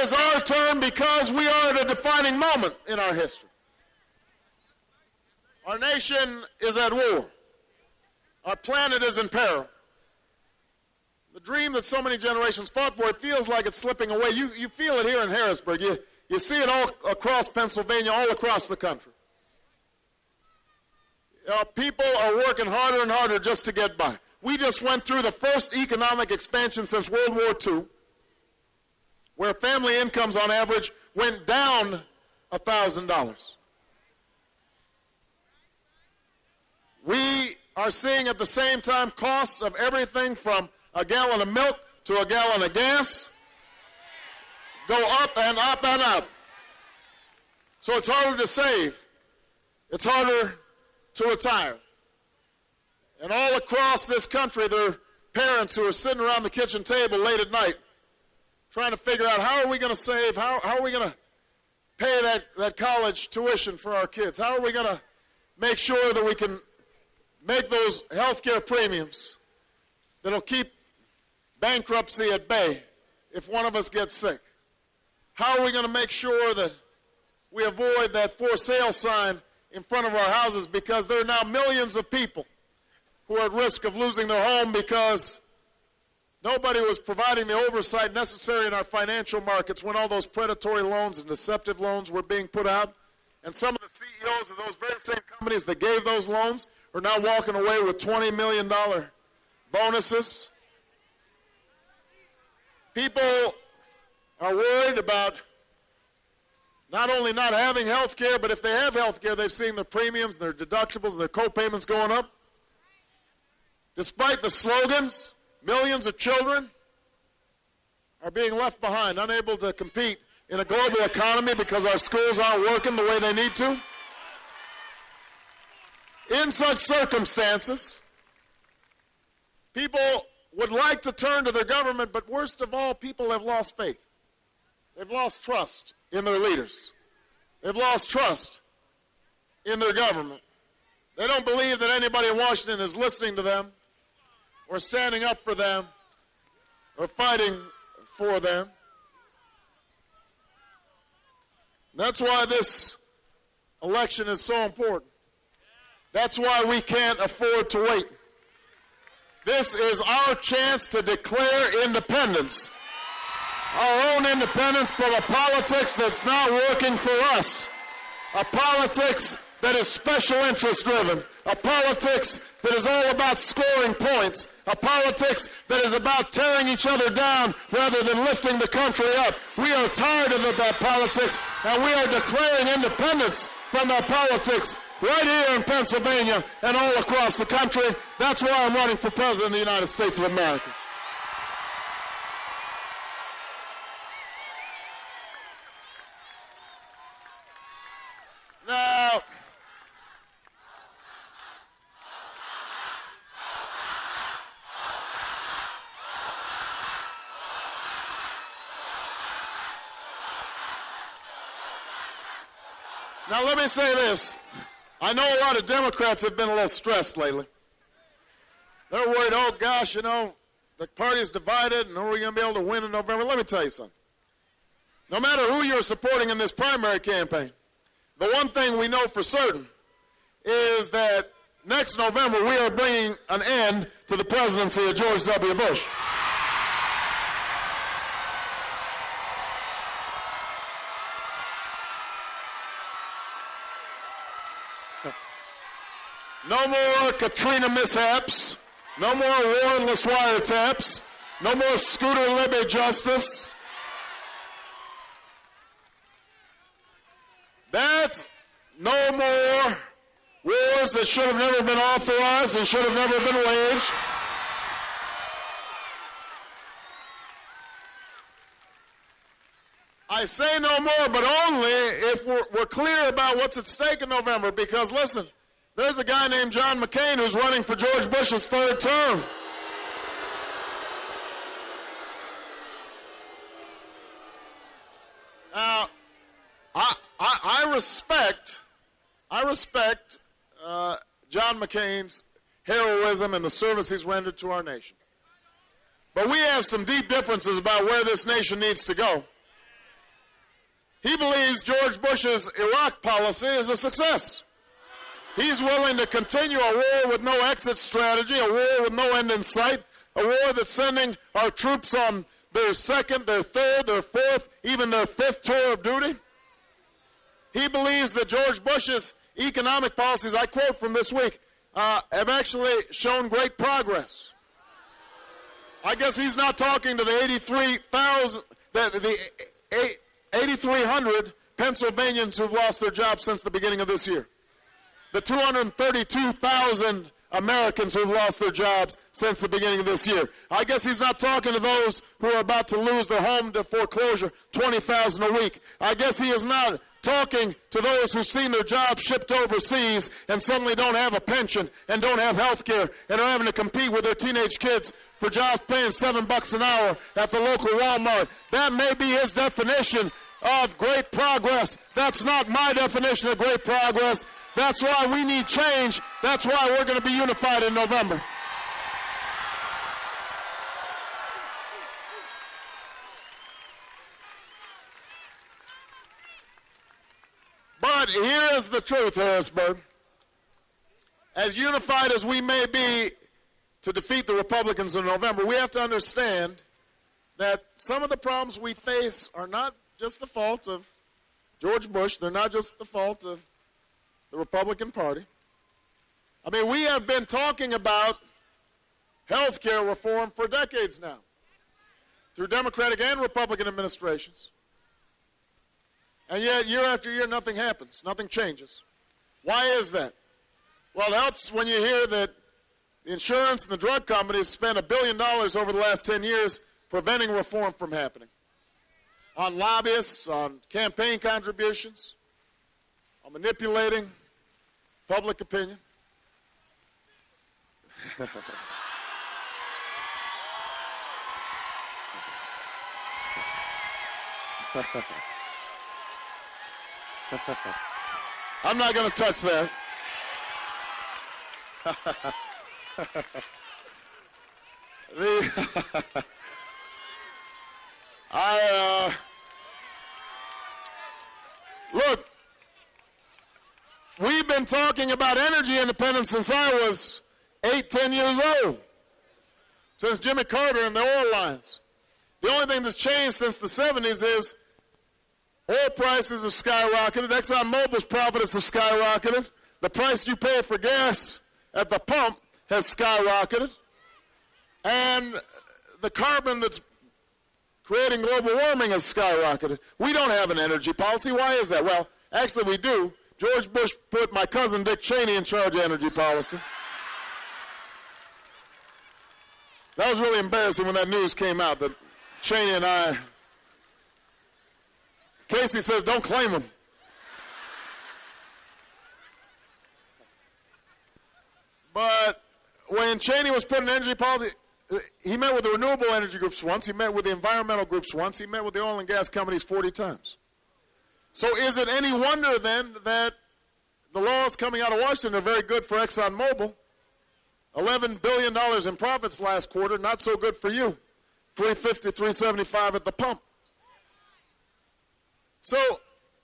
is our turn because we are at a defining moment in our history. Our nation is at war. Our planet is in peril. The dream that so many generations fought for, it feels like it's slipping away. You feel it here in Harrisburg. You see it all across Pennsylvania, all across the country. People are working harder and harder just to get by. We just went through the first economic expansion since World War II, where family incomes on average went down $1,000. We are seeing at the same time costs of everything from a gallon of milk to a gallon of gas go up and up and up. So it's harder to save. It's harder to retire. And all across this country, there are parents who are sitting around the kitchen table late at night trying to figure out, how are we going to save? How are we going to pay that college tuition for our kids? How are we going to make sure that we can make those health care premiums that'll keep bankruptcy at bay if one of us gets sick? How are we going to make sure that we avoid that for sale sign in front of our houses, because there are now millions of people who are at risk of losing their home because nobody was providing the oversight necessary in our financial markets when all those predatory loans and deceptive loans were being put out. And some of the CEOs of those very same companies that gave those loans are now walking away with $20 million bonuses. People are worried about not only not having health care, but if they have health care, they've seen their premiums, their deductibles, and their co-payments going up. Despite the slogans, millions of children are being left behind, unable to compete in a global economy because our schools aren't working the way they need to. In such circumstances, people would like to turn to their government, but worst of all, people have lost faith. They've lost trust in their leaders. They've lost trust in their government. They don't believe that anybody in Washington is listening to them or standing up for them or fighting for them. That's why this election is so important. That's why we can't afford to wait. This is our chance to declare independence. Our own independence from a politics that's not working for us. A politics that is special interest driven. A politics that is all about scoring points. A politics that is about tearing each other down rather than lifting the country up. We are tired of that politics, and we are declaring independence from that politics right here in Pennsylvania and all across the country. That's why I'm running for President of the United States of America. Now let me say this. I know a lot of Democrats have been a little stressed lately. They're worried, oh gosh, the party's divided and are we going to be able to win in November? Let me tell you something. No matter who you're supporting in this primary campaign, the one thing we know for certain is that next November we are bringing an end to the presidency of George W. Bush. No more Katrina mishaps. No more warrantless wiretaps. No more Scooter Libby justice. That's no more wars that should have never been authorized and should have never been waged. I say no more, but only if we're clear about what's at stake in November, because listen, there's a guy named John McCain who's running for George Bush's third term. Now, I respect John McCain's heroism and the service he's rendered to our nation. But we have some deep differences about where this nation needs to go. He believes George Bush's Iraq policy is a success. He's willing to continue a war with no exit strategy, a war with no end in sight, a war that's sending our troops on their second, their third, their fourth, even their fifth tour of duty. He believes that George Bush's economic policies, I quote from this week, have actually shown great progress. I guess he's not talking to the 8,300 Pennsylvanians who've lost their jobs since the beginning of this year. The 232,000 Americans who've lost their jobs since the beginning of this year. I guess he's not talking to those who are about to lose their home to foreclosure, 20,000 a week. I guess he is not talking to those who've seen their jobs shipped overseas and suddenly don't have a pension and don't have health care and are having to compete with their teenage kids for jobs paying $7 an hour at the local Walmart. That may be his definition of great progress. That's not my definition of great progress. That's why we need change. That's why we're going to be unified in November. But here is the truth, Harrisburg. As unified as we may be to defeat the Republicans in November, we have to understand that some of the problems we face are not just the fault of George Bush. They're not just the fault of the Republican Party. I mean, we have been talking about health care reform for decades now, through Democratic and Republican administrations. And yet, year after year, nothing happens. Nothing changes. Why is that? Well, it helps when you hear that the insurance and the drug companies spent $1 billion over the last 10 years preventing reform from happening. On lobbyists, on campaign contributions, on manipulating public opinion. I'm not going to touch that. Look, we've been talking about energy independence since I was 10 years old, since Jimmy Carter and the oil lines. The only thing that's changed since the 70s is oil prices have skyrocketed. ExxonMobil's profits have skyrocketed. The price you pay for gas at the pump has skyrocketed. And the carbon that's creating global warming has skyrocketed. We don't have an energy policy. Why is that? Well, actually we do. George Bush put my cousin Dick Cheney in charge of energy policy. That was really embarrassing when that news came out that Cheney and I... Casey says, don't claim him. But when Cheney was putting energy policy, he met with the renewable energy groups once, he met with the environmental groups once, he met with the oil and gas companies 40 times. So is it any wonder then that the laws coming out of Washington are very good for ExxonMobil? $11 billion in profits last quarter, not so good for you. $350, $375 at the pump. So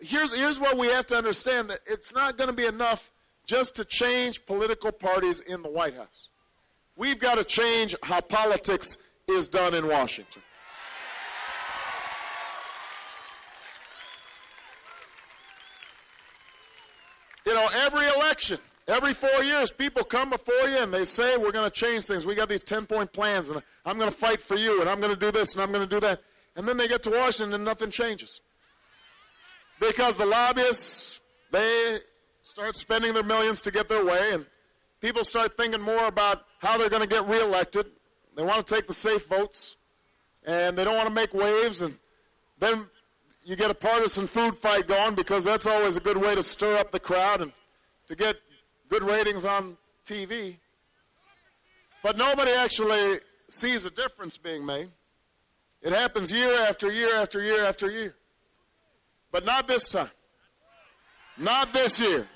here's what we have to understand, that it's not going to be enough just to change political parties in the White House. We've got to change how politics is done in Washington. You know, every election, every 4 years, people come before you and they say, we're going to change things. We got these 10-point plans, and I'm going to fight for you, and I'm going to do this, and I'm going to do that. And then they get to Washington and nothing changes. Because the lobbyists, they start spending their millions to get their way, and people start thinking more about how they're going to get reelected. They want to take the safe votes, and they don't want to make waves, and then you get a partisan food fight going, because that's always a good way to stir up the crowd and to get good ratings on TV. But nobody actually sees a difference being made. It happens year after year after year after year. But not this time. Not this year.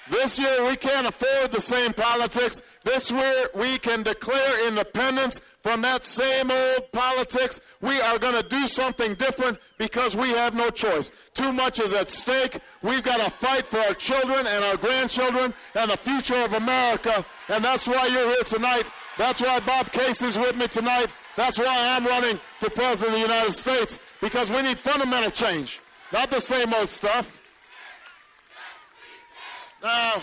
This year we can't afford the same politics. This year we can declare independence from that same old politics. We are going to do something different because we have no choice. Too much is at stake. We've got to fight for our children and our grandchildren and the future of America. And that's why you're here tonight. That's why Bob Casey's with me tonight. That's why I'm running for President of the United States, because we need fundamental change, not the same old stuff. Now,